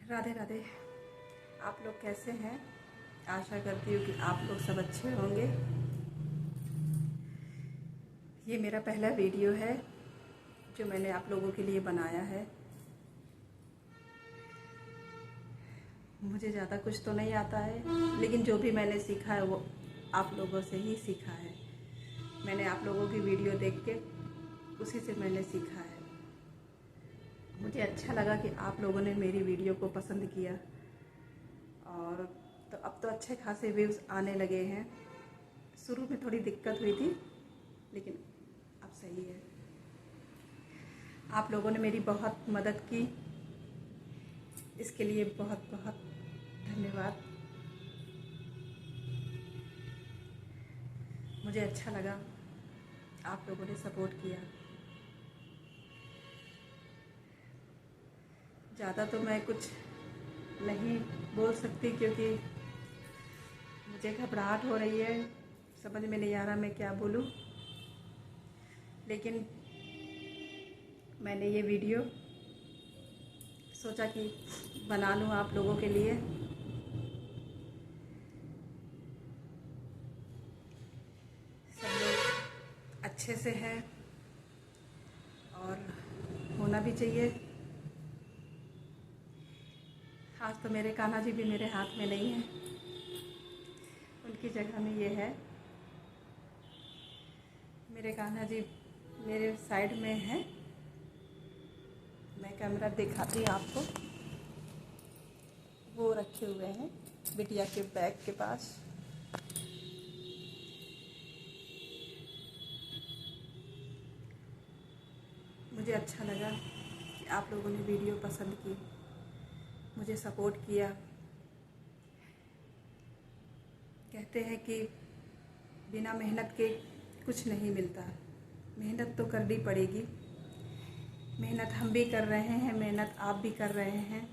राधे राधे। आप लोग कैसे हैं? आशा करती हूँ कि आप लोग सब अच्छे होंगे। ये मेरा पहला वीडियो है जो मैंने आप लोगों के लिए बनाया है। मुझे ज़्यादा कुछ तो नहीं आता है, लेकिन जो भी मैंने सीखा है वो आप लोगों से ही सीखा है। मैंने आप लोगों की वीडियो देख के उसी से मैंने सीखा है। मुझे अच्छा लगा कि आप लोगों ने मेरी वीडियो को पसंद किया और तो अब तो अच्छे खासे व्यूज़ आने लगे हैं। शुरू में थोड़ी दिक्कत हुई थी, लेकिन अब सही है। आप लोगों ने मेरी बहुत मदद की, इसके लिए बहुत बहुत धन्यवाद। मुझे अच्छा लगा आप लोगों ने सपोर्ट किया। ज़्यादा तो मैं कुछ नहीं बोल सकती क्योंकि मुझे घबराहट हो रही है, समझ में नहीं आ रहा मैं क्या बोलूं। लेकिन मैंने ये वीडियो सोचा कि बना लूं आप लोगों के लिए। सब लोग अच्छे से हैं और होना भी चाहिए। आज तो मेरे कान्हा जी भी मेरे हाथ में नहीं है, उनकी जगह में ये है। मेरे कान्हा जी मेरे साइड में है। मैं कैमरा दिखाती हूँ आपको। वो रखे हुए हैं बिटिया के बैग के पास। मुझे अच्छा लगा कि आप लोगों ने वीडियो पसंद की, मुझे सपोर्ट किया। कहते हैं कि बिना मेहनत के कुछ नहीं मिलता। मेहनत तो करनी पड़ेगी। मेहनत हम भी कर रहे हैं, मेहनत आप भी कर रहे हैं।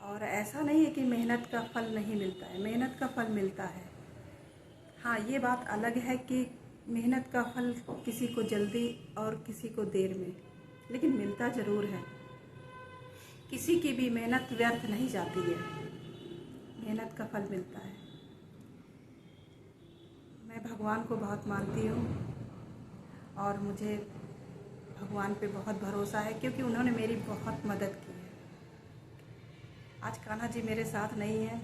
और ऐसा नहीं है कि मेहनत का फल नहीं मिलता है, मेहनत का फल मिलता है। हाँ, ये बात अलग है कि मेहनत का फल किसी को जल्दी और किसी को देर में, लेकिन मिलता ज़रूर है। किसी की भी मेहनत व्यर्थ नहीं जाती है, मेहनत का फल मिलता है। मैं भगवान को बहुत मानती हूँ और मुझे भगवान पे बहुत भरोसा है क्योंकि उन्होंने मेरी बहुत मदद की है। आज कान्हा जी मेरे साथ नहीं है,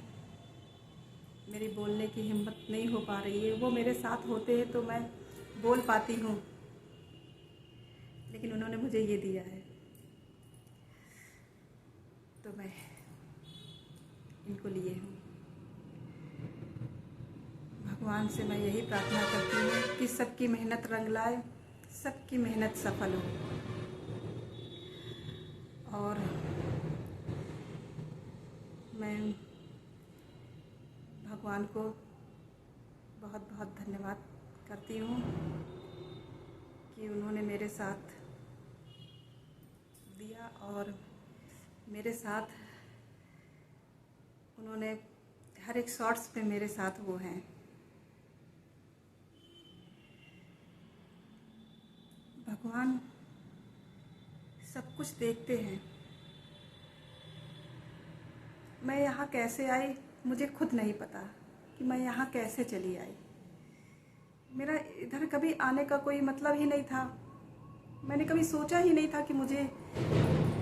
मेरी बोलने की हिम्मत नहीं हो पा रही है। वो मेरे साथ होते हैं तो मैं बोल पाती हूँ, लेकिन उन्होंने मुझे ये दिया है तो मैं इनको लिए हूँ। भगवान से मैं यही प्रार्थना करती हूँ कि सबकी मेहनत रंग लाए, सबकी मेहनत सफल हो। और मैं भगवान को बहुत बहुत धन्यवाद करती हूँ कि उन्होंने मेरे साथ दिया और मेरे साथ उन्होंने हर एक शॉर्ट्स पे मेरे साथ वो हैं। भगवान सब कुछ देखते हैं। मैं यहाँ कैसे आई मुझे खुद नहीं पता कि मैं यहाँ कैसे चली आई। मेरा इधर कभी आने का कोई मतलब ही नहीं था। मैंने कभी सोचा ही नहीं था कि मुझे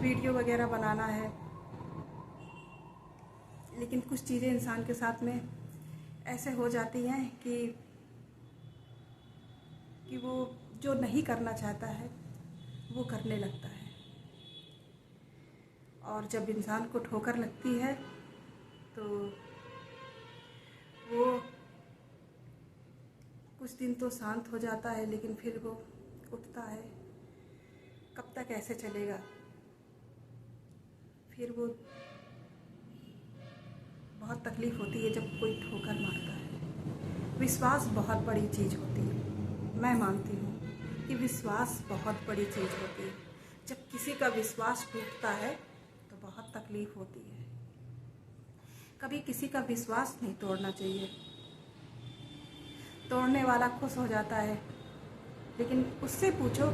वीडियो वगैरह बनाना है। लेकिन कुछ चीज़ें इंसान के साथ में ऐसे हो जाती हैं कि वो जो नहीं करना चाहता है वो करने लगता है। और जब इंसान को ठोकर लगती है तो वो कुछ दिन तो शांत हो जाता है, लेकिन फिर वो उठता है। कब तक ऐसे चलेगा? फिर वो बहुत तकलीफ़ होती है जब कोई ठोकर मारता है। विश्वास बहुत बड़ी चीज़ होती है। मैं मानती हूँ कि विश्वास बहुत बड़ी चीज़ होती है। जब किसी का विश्वास टूटता है तो बहुत तकलीफ़ होती है। कभी किसी का विश्वास नहीं तोड़ना चाहिए। तोड़ने वाला खुश हो जाता है, लेकिन उससे पूछो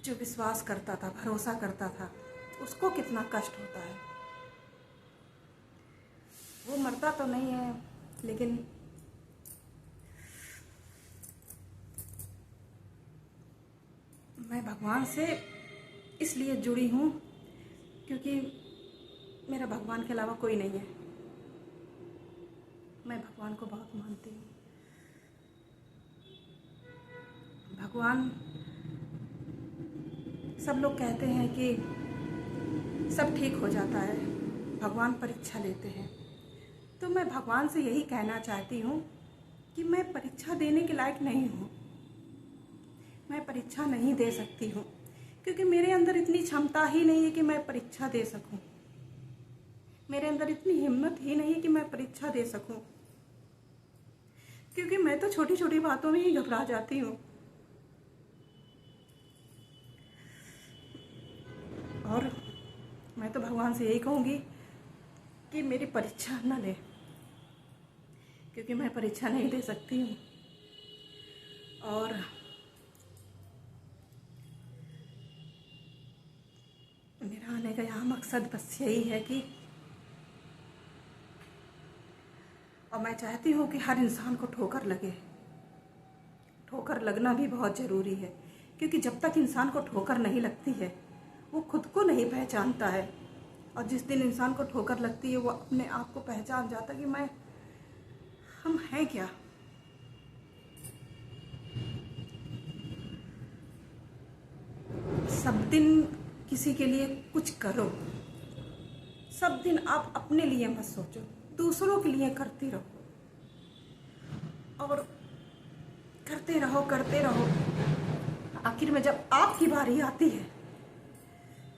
जो विश्वास करता था, भरोसा करता था, उसको कितना कष्ट होता है। वो मरता तो नहीं है, लेकिन मैं भगवान से इसलिए जुड़ी हूँ क्योंकि मेरा भगवान के अलावा कोई नहीं है। मैं भगवान को बहुत मानती हूँ। भगवान, सब लोग कहते हैं कि सब ठीक हो जाता है, भगवान परीक्षा लेते हैं। तो मैं भगवान से यही कहना चाहती हूँ कि मैं परीक्षा देने के लायक नहीं हूँ। मैं परीक्षा नहीं दे सकती हूँ क्योंकि मेरे अंदर इतनी क्षमता ही नहीं है कि मैं परीक्षा दे सकूँ। मेरे अंदर इतनी हिम्मत ही नहीं है कि मैं परीक्षा दे सकूँ, क्योंकि मैं तो छोटी छोटी बातों में ही घबरा जाती हूँ। और मैं तो भगवान से यही कहूँगी कि मेरी परीक्षा न ले, क्योंकि मैं परीक्षा नहीं दे सकती हूँ। और मेरा आने का यहाँ मकसद बस यही है कि, और मैं चाहती हूँ कि हर इंसान को ठोकर लगे। ठोकर लगना भी बहुत ज़रूरी है, क्योंकि जब तक इंसान को ठोकर नहीं लगती है वो खुद को नहीं पहचानता है। और जिस दिन इंसान को ठोकर लगती है वो अपने आप को पहचान जाता है कि हम हैं क्या। सब दिन किसी के लिए कुछ करो, सब दिन आप अपने लिए मत सोचो, दूसरों के लिए करते रहो। और करते रहो। आखिर में जब आपकी बारी आती है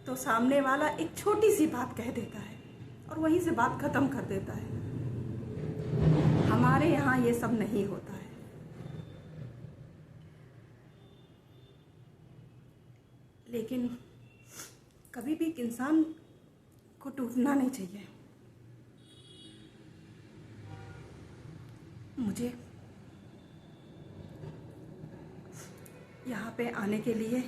तो सामने वाला एक छोटी सी बात कह देता है और वहीं से बात खत्म कर देता है। हमारे यहाँ ये सब नहीं होता है। लेकिन कभी भी इंसान को टूटना नहीं चाहिए। मुझे यहाँ पे आने के लिए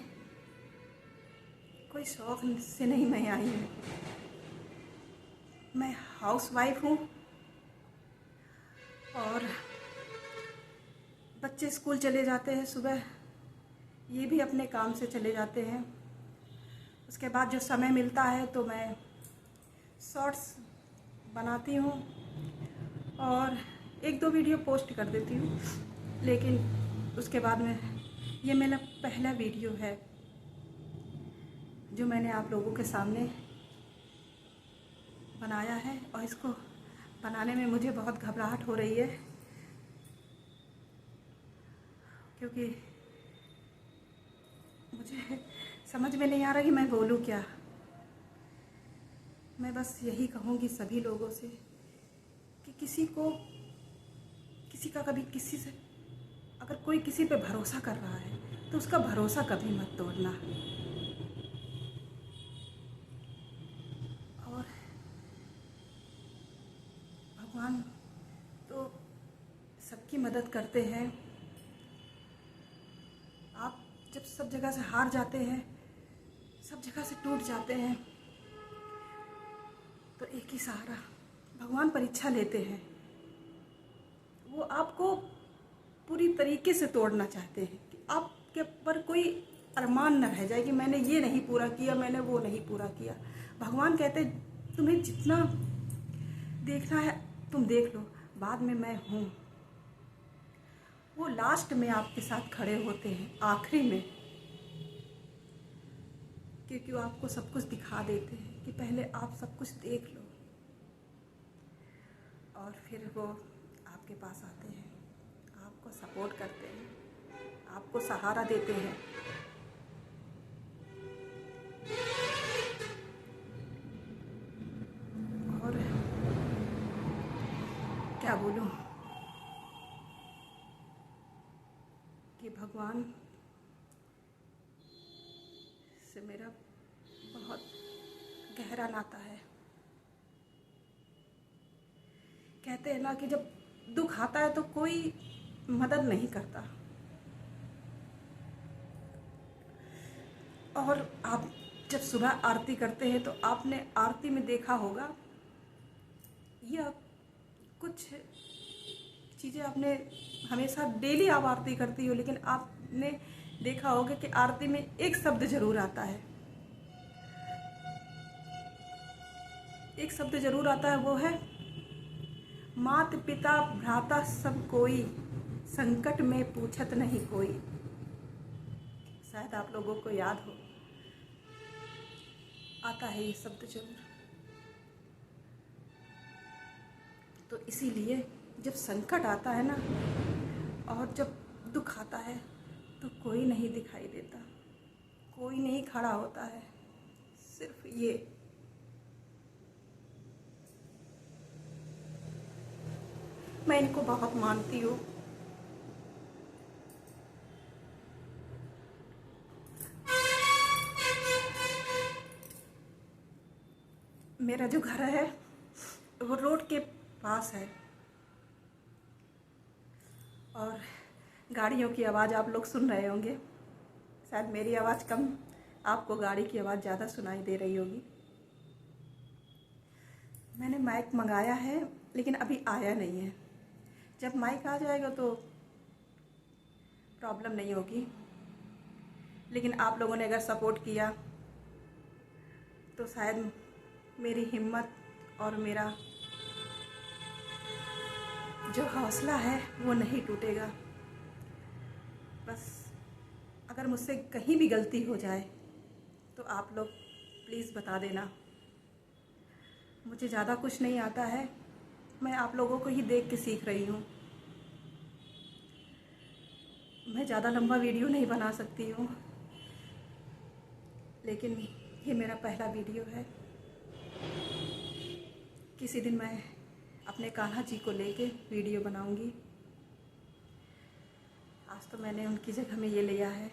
कोई शौक से नहीं मैं आई हूँ। मैं हाउसवाइफ हूँ और बच्चे स्कूल चले जाते हैं सुबह, ये भी अपने काम से चले जाते हैं। उसके बाद जो समय मिलता है तो मैं शॉर्ट्स बनाती हूँ और एक दो वीडियो पोस्ट कर देती हूँ। लेकिन उसके बाद में ये मेरा पहला वीडियो है जो मैंने आप लोगों के सामने बनाया है, और इसको बनाने में मुझे बहुत घबराहट हो रही है, क्योंकि मुझे समझ में नहीं आ रहा कि मैं बोलूँ क्या। मैं बस यही कहूँगी सभी लोगों से कि किसी का कभी किसी से अगर कोई किसी पे भरोसा कर रहा है तो उसका भरोसा कभी मत तोड़ना। और भगवान तो सबकी मदद करते हैं। आप जब सब जगह से हार जाते हैं, सब जगह से टूट जाते हैं, तो एक ही सहारा, भगवान परीक्षा लेते हैं। वो आपको पूरी तरीके से तोड़ना चाहते हैं कि आपके ऊपर कोई अरमान न रह जाए कि मैंने ये नहीं पूरा किया, मैंने वो नहीं पूरा किया। भगवान कहते तुम्हें जितना देखना है तुम देख लो, बाद में मैं हूँ। वो लास्ट में आपके साथ खड़े होते हैं, आखिरी में, क्योंकि वो आपको सब कुछ दिखा देते हैं कि पहले आप सब कुछ देख लो, और फिर वो आपके पास आते हैं, आपको सपोर्ट करते हैं, आपको सहारा देते हैं। और क्या बोलूं कि भगवान से मेरा बहुत गहरा नाता है। कहते हैं ना कि जब दुख आता है तो कोई मदद नहीं करता, और आप जब सुबह आरती करते हैं तो आपने आरती में देखा होगा, या कुछ चीज़ें आपने हमेशा डेली आप आरती करती हो, लेकिन आपने देखा होगा कि आरती में एक शब्द जरूर आता है, एक शब्द जरूर आता है, वो है मात पिता भ्राता सब कोई, संकट में पूछत नहीं कोई। शायद आप लोगों को याद हो, आता है ये शब्द जरूर। तो इसीलिए जब संकट आता है ना, और जब दुख आता है, तो कोई नहीं दिखाई देता, कोई नहीं खड़ा होता है, सिर्फ ये मैं इनको बहुत मानती हूँ। मेरा जो घर है वो रोड के पास है, और गाड़ियों की आवाज़ आप लोग सुन रहे होंगे। शायद मेरी आवाज़ कम, आपको गाड़ी की आवाज़ ज़्यादा सुनाई दे रही होगी। मैंने माइक मंगाया है, लेकिन अभी आया नहीं है। जब माइक आ जाएगा तो प्रॉब्लम नहीं होगी, लेकिन आप लोगों ने अगर सपोर्ट किया तो शायद मेरी हिम्मत और मेरा जो हौसला है वो नहीं टूटेगा। बस अगर मुझसे कहीं भी गलती हो जाए तो आप लोग प्लीज़ बता देना। मुझे ज़्यादा कुछ नहीं आता है, मैं आप लोगों को ही देख के सीख रही हूँ। मैं ज़्यादा लंबा वीडियो नहीं बना सकती हूँ, लेकिन ये मेरा पहला वीडियो है। किसी दिन मैं अपने कान्हा जी को लेके वीडियो बनाऊंगी। आज तो मैंने उनकी जगह में ये लिया है।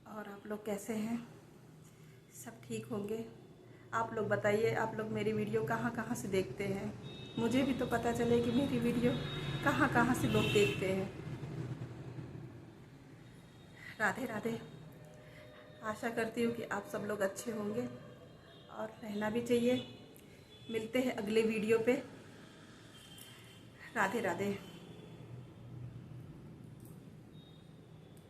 और आप लोग कैसे हैं? सब ठीक होंगे? आप लोग बताइए, आप लोग मेरी वीडियो कहाँ कहाँ से देखते हैं? मुझे भी तो पता चले कि मेरी वीडियो कहाँ कहाँ से लोग देखते हैं। राधे राधे। आशा करती हूँ कि आप सब लोग अच्छे होंगे, और रहना भी चाहिए। मिलते हैं अगले वीडियो पे। राधे राधे।